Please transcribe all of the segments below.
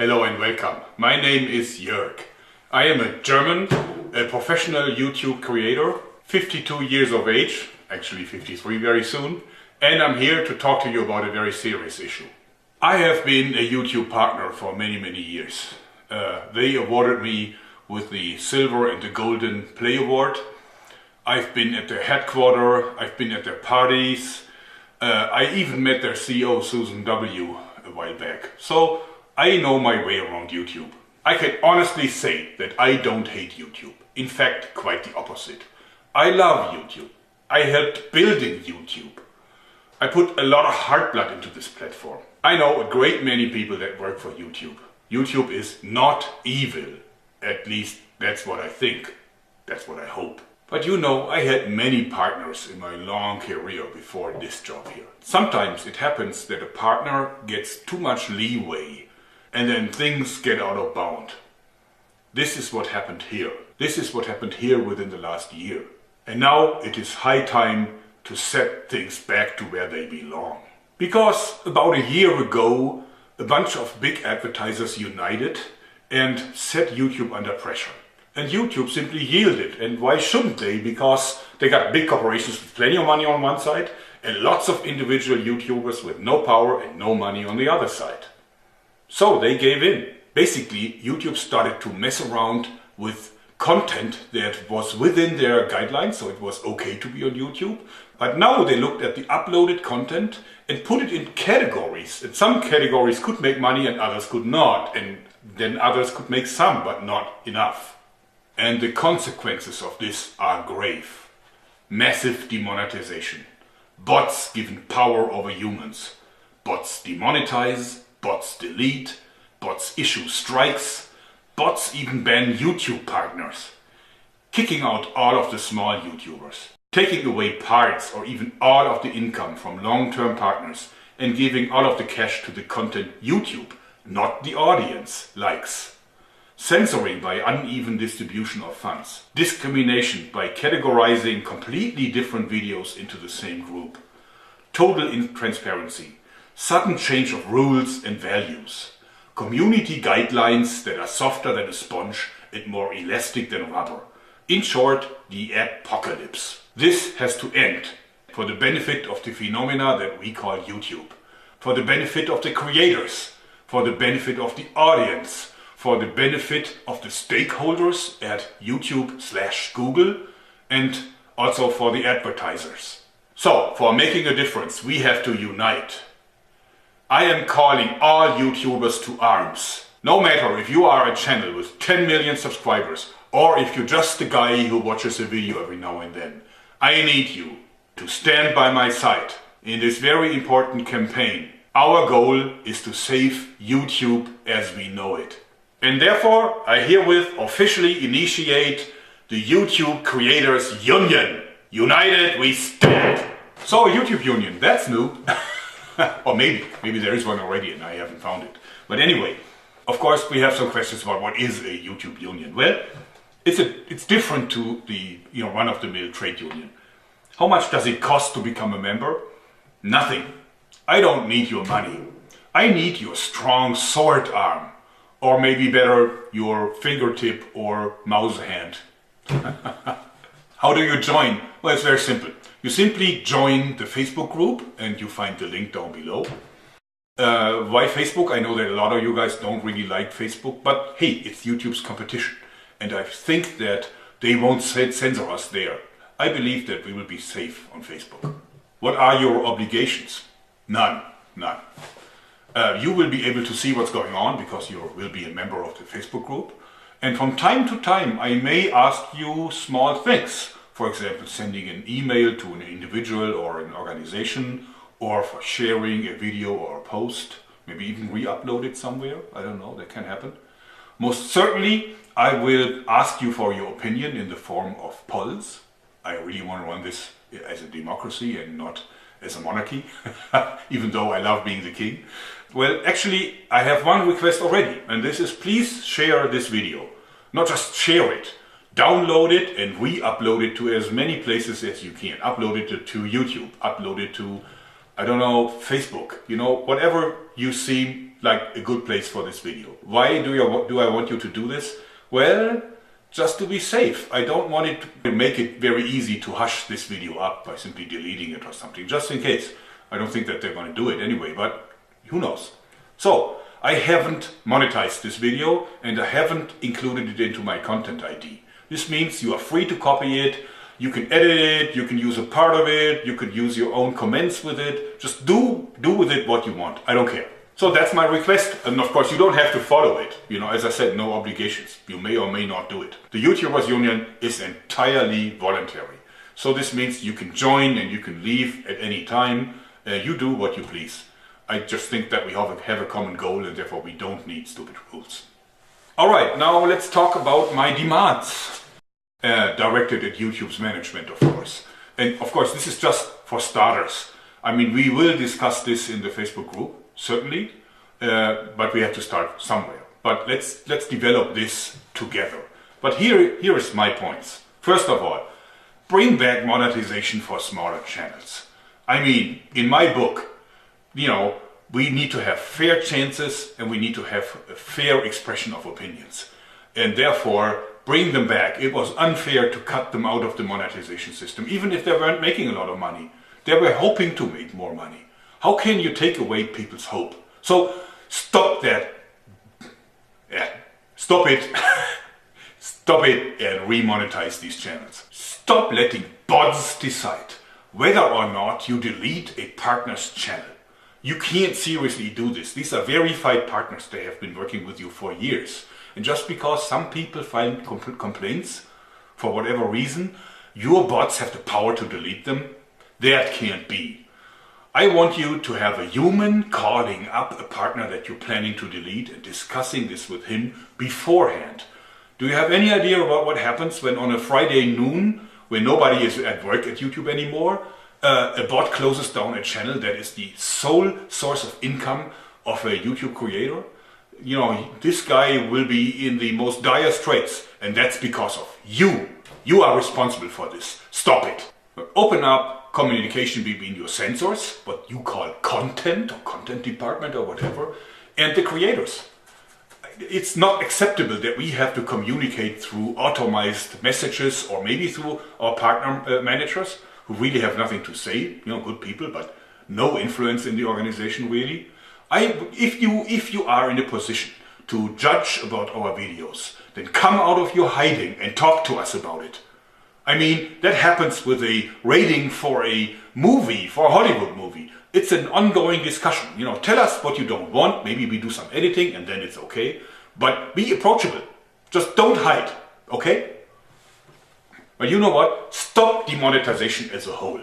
Hello and welcome. My name is Joerg. I am a German, a professional YouTube creator, 52 years of age, actually 53 very soon, and I'm here to talk to you about a very serious issue. I have been a YouTube partner for many years. They awarded me with the Silver and the Golden Play Award. I've been at their headquarters, I've been at their parties, I even met their CEO Susan W. a while back. So I know my way around YouTube. I can honestly say that I don't hate YouTube. In fact, quite the opposite. I love YouTube. I helped building YouTube. I put a lot of heart blood into this platform. I know a great many people that work for YouTube. YouTube is not evil. At least that's what I think. That's what I hope. But you know, I had many partners in my long career before this job here. Sometimes it happens that a partner gets too much leeway and then things get out of bound. This is what happened here. This is what happened here within the last year. And now it is high time to set things back to where they belong. Because about a year ago, a bunch of big advertisers united and set YouTube under pressure. And YouTube simply yielded. And why shouldn't they? Because they got big corporations with plenty of money on one side and lots of individual YouTubers with no power and no money on the other side. So they gave in. Basically, YouTube started to mess around with content that was within their guidelines, so it was okay to be on YouTube. But now they looked at the uploaded content and put it in categories. And some categories could make money and others could not. And then others could make some, but not enough. And the consequences of this are grave. Massive demonetization. Bots given power over humans. Bots demonetize, bots delete, bots issue strikes, bots even ban YouTube partners. Kicking out all of the small YouTubers. Taking away parts or even all of the income from long-term partners and giving all of the cash to the content YouTube, not the audience, likes. Censoring by uneven distribution of funds. Discrimination by categorizing completely different videos into the same group. Total intransparency. Sudden change of rules and values. Community guidelines that are softer than a sponge and more elastic than rubber. In short, the apocalypse. This has to end for the benefit of the phenomena that we call YouTube. For the benefit of the creators. For the benefit of the audience. For the benefit of the stakeholders at YouTube/Google and also for the advertisers. So, for making a difference, we have to unite. I am calling all YouTubers to arms. No matter if you are a channel with 10 million subscribers or if you're just a guy who watches a video every now and then, I need you to stand by my side in this very important campaign. Our goal is to save YouTube as we know it. And therefore, I herewith officially initiate the YouTube Creators Union. United we stand. So, YouTube Union, that's new. Or maybe there is one already and I haven't found it. But anyway, of course we have some questions about what is a YouTube Union. Well, it's different to the run-of-the-mill trade union. How much does it cost to become a member? Nothing. I don't need your money. I need your strong sword arm. Or maybe better, your fingertip or mouse hand. How do you join? Well, it's very simple. You simply join the Facebook group and you find the link down below. Why Facebook? I know that a lot of you guys don't really like Facebook, but hey, it's YouTube's competition. And I think that they won't censor us there. I believe that we will be safe on Facebook. What are your obligations? None. You will be able to see what's going on because you will be a member of the Facebook group. And from time to time, I may ask you small things. For example, sending an email to an individual or an organization, or for sharing a video or a post, maybe even re-upload it somewhere. I don't know, that can happen. Most certainly, I will ask you for your opinion in the form of polls. I really want to run this as a democracy and not as a monarchy, even though I love being the king. Well, actually, I have one request already, and this is please share this video. Not just share it, download it and re-upload it to as many places as you can. Upload it to YouTube, upload it to, I don't know, Facebook, whatever you see like a good place for this video. Why do I want you to do this? Well, just to be safe. I don't want it to make it very easy to hush this video up by simply deleting it or something, just in case. I don't think that they're going to do it anyway, but who knows. So, I haven't monetized this video and I haven't included it into my content ID. This means you are free to copy it, you can edit it, you can use a part of it, you could use your own comments with it. Just do with it what you want. I don't care. So that's my request, and of course you don't have to follow it. You know, as I said, no obligations. You may or may not do it. The YouTubers Union is entirely voluntary. So this means you can join and you can leave at any time. You do what you please. I just think that we have a common goal and therefore we don't need stupid rules. Alright, now let's talk about my demands. Directed at YouTube's management, of course. And of course this is just for starters. I mean, we will discuss this in the Facebook group. Certainly, but we have to start somewhere. But let's develop this together. But here is my points. First of all, bring back monetization for smaller channels. I mean, in my book, you know, we need to have fair chances and we need to have a fair expression of opinions. And therefore, bring them back. It was unfair to cut them out of the monetization system, even if they weren't making a lot of money. They were hoping to make more money. How can you take away people's hope? So stop that. Yeah, stop it. Stop it and remonetize these channels. Stop letting bots decide whether or not you delete a partner's channel. You can't seriously do this. These are verified partners. They have been working with you for years. And just because some people find complaints, for whatever reason, your bots have the power to delete them. That can't be. I want you to have a human calling up a partner that you're planning to delete and discussing this with him beforehand. Do you have any idea about what happens when on a Friday noon, when nobody is at work at YouTube anymore, a bot closes down a channel that is the sole source of income of a YouTube creator? You know, this guy will be in the most dire straits, and that's because of you. You are responsible for this. Stop it. Open up communication between your censors, what you call content or content department or whatever, and the creators. It's not acceptable that we have to communicate through automized messages or maybe through our partner managers who really have nothing to say, you know, good people, but no influence in the organization really. If you are in a position to judge about our videos, then come out of your hiding and talk to us about it. I mean, that happens with a rating for a movie, for a Hollywood movie. It's an ongoing discussion. You know, tell us what you don't want. Maybe we do some editing and then it's okay. But be approachable. Just don't hide, okay? But you know what? Stop demonetization as a whole.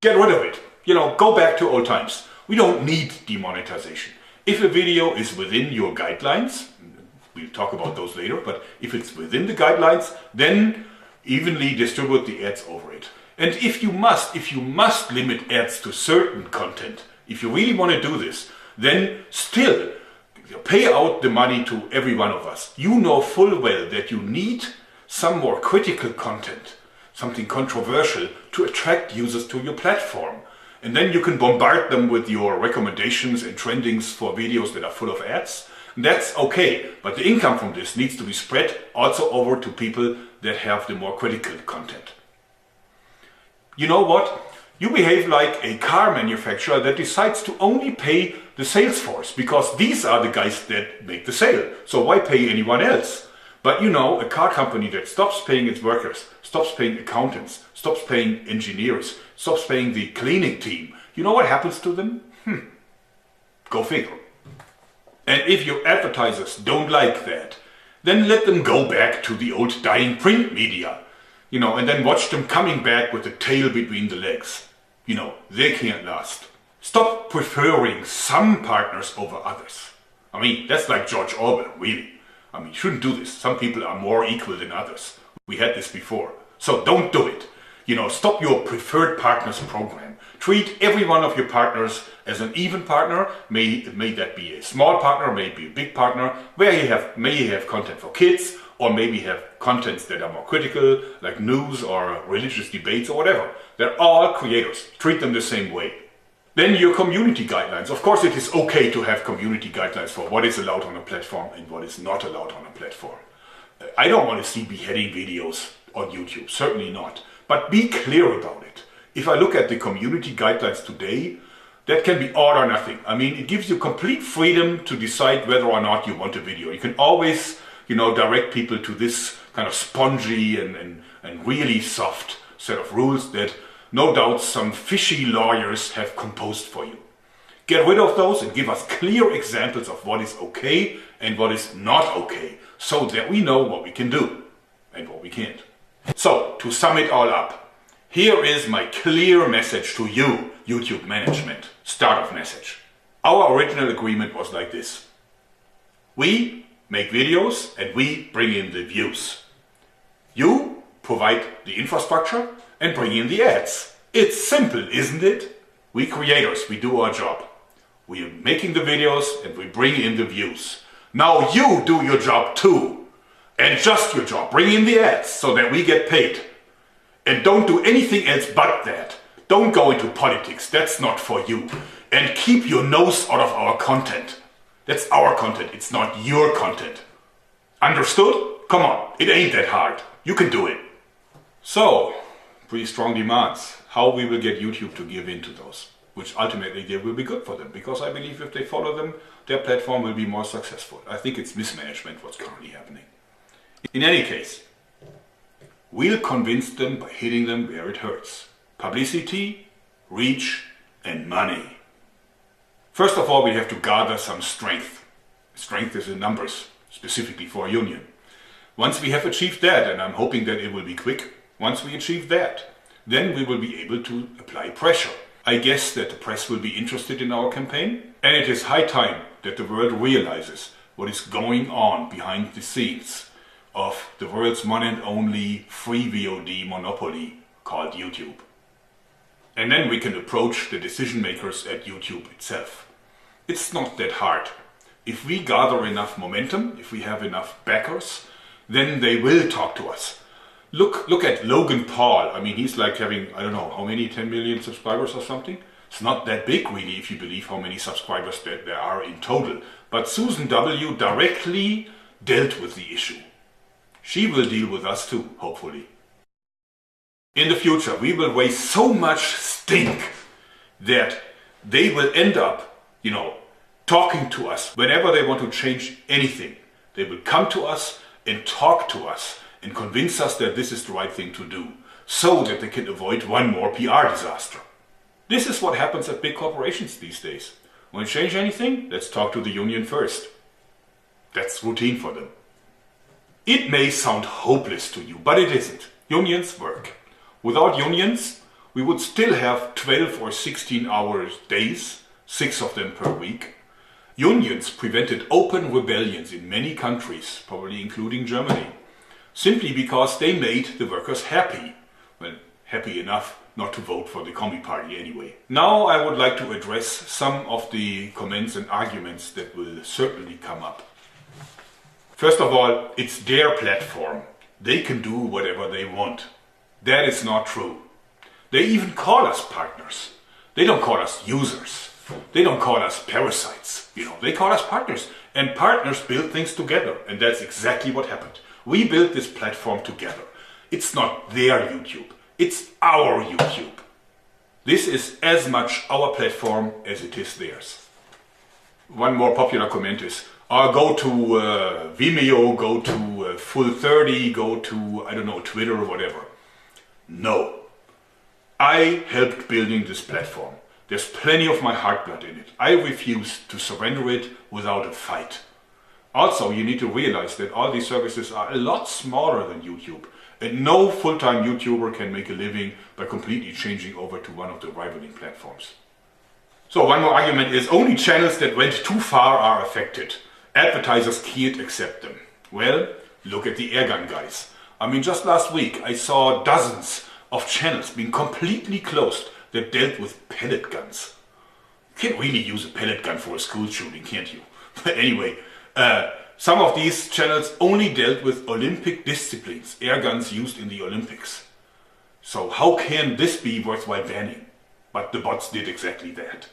Get rid of it. You know, go back to old times. We don't need demonetization. If a video is within your guidelines, we'll talk about those later, but if it's within the guidelines, then evenly distribute the ads over it. And if you must limit ads to certain content, if you really want to do this, then still pay out the money to every one of us. You know full well that you need some more critical content, something controversial to attract users to your platform. And then you can bombard them with your recommendations and trendings for videos that are full of ads. That's okay, but the income from this needs to be spread also over to people that have the more critical content. You know what? You behave like a car manufacturer that decides to only pay the sales force because these are the guys that make the sale. So why pay anyone else? But you know, a car company that stops paying its workers, stops paying accountants, stops paying engineers, stops paying the cleaning team, you know what happens to them? Go figure. And if your advertisers don't like that, then let them go back to the old dying print media. You know, and then watch them coming back with the tail between the legs. You know, they can't last. Stop preferring some partners over others. I mean, that's like George Orwell, really. I mean, you shouldn't do this. Some people are more equal than others. We had this before. So don't do it. You know, stop your preferred partners program. Treat every one of your partners as an even partner. May that be a small partner, maybe a big partner, where may you have content for kids, or maybe have contents that are more critical, like news or religious debates or whatever. They're all creators. Treat them the same way. Then your community guidelines. Of course, it is okay to have community guidelines for what is allowed on a platform and what is not allowed on a platform. I don't want to see beheading videos on YouTube, certainly not. But be clear about it. If I look at the community guidelines today, that can be all or nothing. I mean, it gives you complete freedom to decide whether or not you want a video. You can always, direct people to this kind of spongy and really soft set of rules that no doubt some fishy lawyers have composed for you. Get rid of those and give us clear examples of what is okay and what is not okay, so that we know what we can do and what we can't. So, to sum it all up, here is my clear message to you, YouTube management. Start of message. Our original agreement was like this. We make videos and we bring in the views. You provide the infrastructure and bring in the ads. It's simple, isn't it? We creators, we do our job. We are making the videos and we bring in the views. Now you do your job too. And just your job. Bring in the ads so that we get paid. And don't do anything else but that. Don't go into politics, that's not for you. And keep your nose out of our content. That's our content, it's not your content. Understood? Come on, it ain't that hard. You can do it. So, pretty strong demands. How we will get YouTube to give in to those. Which ultimately they will be good for them. Because I believe if they follow them, their platform will be more successful. I think it's mismanagement what's currently happening. In any case, we'll convince them by hitting them where it hurts. Publicity, reach, and money. First of all, we have to gather some strength. Strength is in numbers, specifically for a union. Once we have achieved that, and I'm hoping that it will be quick, once we achieve that, then we will be able to apply pressure. I guess that the press will be interested in our campaign, and it is high time that the world realizes what is going on behind the scenes of the world's one and only free VOD monopoly called YouTube. And then we can approach the decision makers at YouTube itself. It's not that hard. If we gather enough momentum, if we have enough backers, then they will talk to us. Look at Logan Paul. I mean, he's like having, I don't know, how many, 10 million subscribers or something? It's not that big really if you believe how many subscribers there are in total. But Susan W. directly dealt with the issue. She will deal with us too, hopefully. In the future, we will raise so much stink that they will end up, talking to us whenever they want to change anything. They will come to us and talk to us and convince us that this is the right thing to do, so that they can avoid one more PR disaster. This is what happens at big corporations these days. Want to change anything? Let's talk to the union first. That's routine for them. It may sound hopeless to you, but it isn't. Unions work. Without unions, we would still have 12 or 16-hour days, 6 of them per week. Unions prevented open rebellions in many countries, probably including Germany, simply because they made the workers happy. Well, happy enough not to vote for the Commie Party anyway. Now I would like to address some of the comments and arguments that will certainly come up. First of all, it's their platform. They can do whatever they want. That is not true. They even call us partners. They don't call us users. They don't call us parasites. They call us partners. And partners build things together. And that's exactly what happened. We built this platform together. It's not their YouTube. It's our YouTube. This is as much our platform as it is theirs. One more popular comment is, go to Vimeo, go to Full30, go to, I don't know, Twitter or whatever. No. I helped building this platform. There's plenty of my heart blood in it. I refuse to surrender it without a fight. Also, you need to realize that all these services are a lot smaller than YouTube. And no full-time YouTuber can make a living by completely changing over to one of the rivaling platforms. So one more argument is only channels that went too far are affected. Advertisers can't accept them. Well, look at the airgun guys. I mean, just last week I saw dozens of channels being completely closed that dealt with pellet guns. You can't really use a pellet gun for a school shooting, can't you? But anyway, some of these channels only dealt with Olympic disciplines, air guns used in the Olympics. So how can this be worthwhile banning? but the bots did exactly that.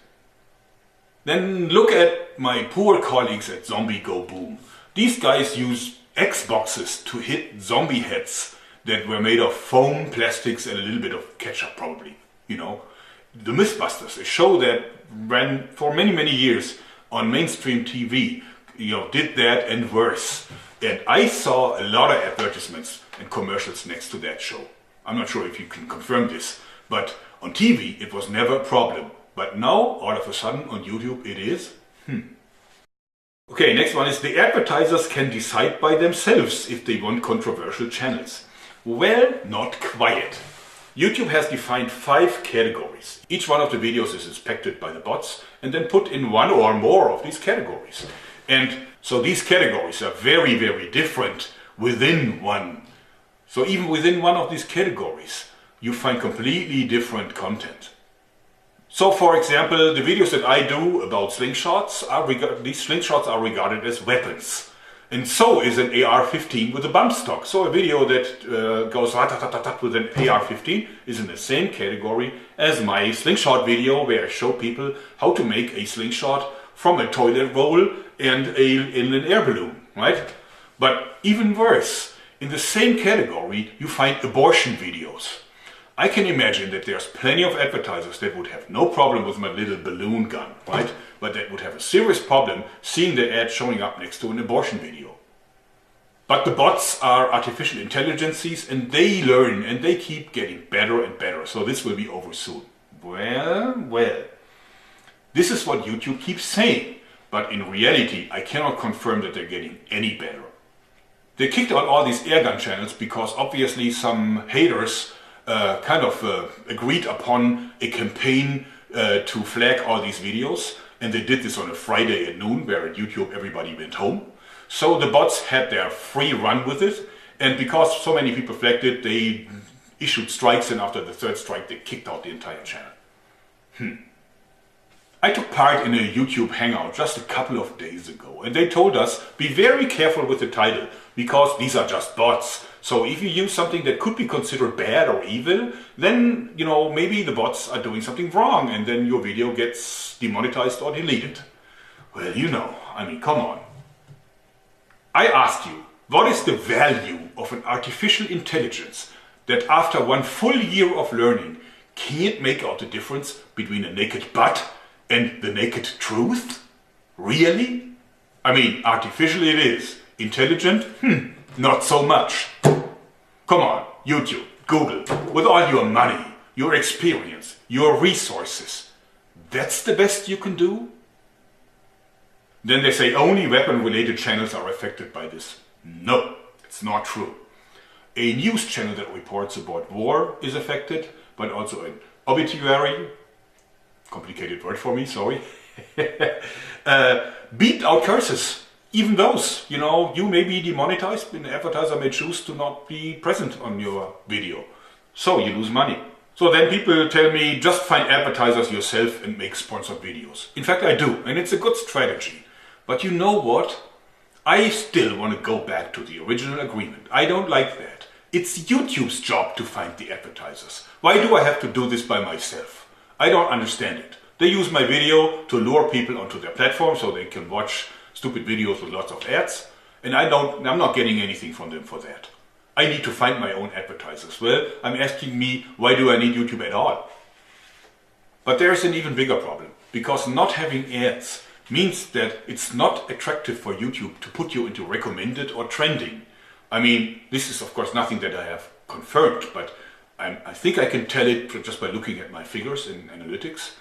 Then look at my poor colleagues at Zombie Go Boom. These guys use Xboxes to hit zombie heads that were made of foam, plastics and a little bit of ketchup probably, you know. The Mythbusters, a show that ran for many years on mainstream TV, you know, did that and worse. And I saw a lot of advertisements and commercials next to that show. I'm not sure if you can confirm this, but on TV it was never a problem. But now, all of a sudden, on YouTube it is. Okay, next one is the advertisers can decide by themselves if they want controversial channels. Well, not quite. YouTube has defined 5 categories. Each one of the videos is inspected by the bots and then put in one or more of these categories. And so these categories are very different within one. So even within one of these categories, you find completely different content. So for example, the videos that I do about slingshots, these slingshots are regarded as weapons. And so is an AR-15 with a bump stock. So a video that goes rat-tat-tat-tat with an AR-15 is in the same category as my slingshot video where I show people how to make a slingshot from a toilet roll and in an air balloon, right? But even worse, in the same category you find abortion videos. I can imagine that there's plenty of advertisers that would have no problem with my little balloon gun, right? But that would have a serious problem seeing the ad showing up next to an abortion video. But the bots are artificial intelligences and they learn and they keep getting better and better. So this will be over soon. Well. This is what YouTube keeps saying. But in reality, I cannot confirm that they're getting any better. They kicked out all these airgun channels because obviously some haters agreed upon a campaign to flag all these videos, and they did this on a Friday at noon where at YouTube everybody went home. So the bots had their free run with it, and because so many people flagged it, they issued strikes, and after the 3rd strike they kicked out the entire channel. I took part in a YouTube hangout just a couple of days ago, and they told us be very careful with the title because these are just bots. So if you use something that could be considered bad or evil, then, you know, maybe the bots are doing something wrong and then your video gets demonetized or deleted. Well, you know, I mean, come on. I asked you, what is the value of an artificial intelligence that after 1 full year of learning can't make out the difference between a naked butt and the naked truth? Really? I mean, artificial it is. Intelligent? Not so much. Come on, YouTube, Google, with all your money, your experience, your resources, that's the best you can do? Then they say only weapon-related channels are affected by this. No, it's not true. A news channel that reports about war is affected, but also an obituary, complicated word for me, sorry, beeped out curses. Even those, you know, you may be demonetized and the advertiser may choose to not be present on your video. So you lose money. So then people tell me, just find advertisers yourself and make sponsored videos. In fact, I do, and it's a good strategy. But you know what? I still want to go back to the original agreement. I don't like that. It's YouTube's job to find the advertisers. Why do I have to do this by myself? I don't understand it. They use my video to lure people onto their platform so they can watch stupid videos with lots of ads, and I'm not getting anything from them for that. I need to find my own advertisers. Well, I'm asking me, why do I need YouTube at all? But there's an even bigger problem, because not having ads means that it's not attractive for YouTube to put you into recommended or trending. I mean, this is of course nothing that I have confirmed, but I think I can tell it just by looking at my figures in analytics.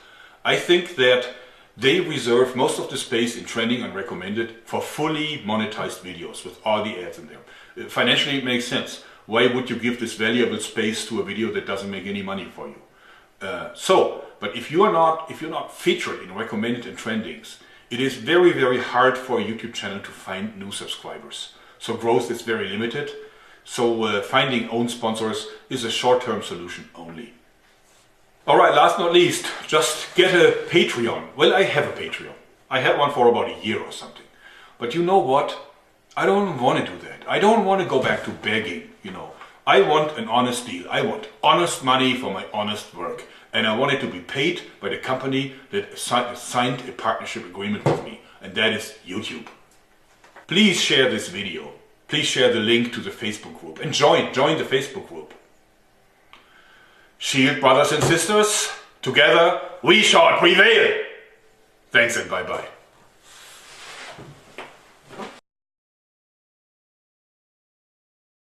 I think that they reserve most of the space in trending and recommended for fully monetized videos with all the ads in there. Financially it makes sense. Why would you give this valuable space to a video that doesn't make any money for you? But if you're not featured in recommended and trendings, it is very hard for a YouTube channel to find new subscribers. So growth is very limited. So finding own sponsors is a short-term solution only. Alright, last not least, just get a Patreon. Well, I have a Patreon. I had one for about a year or something. But you know what? I don't want to do that. I don't want to go back to begging, you know. I want an honest deal. I want honest money for my honest work. and I wanted to be paid by the company that signed a partnership agreement with me, and that is YouTube. Please share this video. Please share the link to the Facebook group and join the Facebook group. Shield, brothers and sisters, together we shall prevail. Thanks and bye-bye.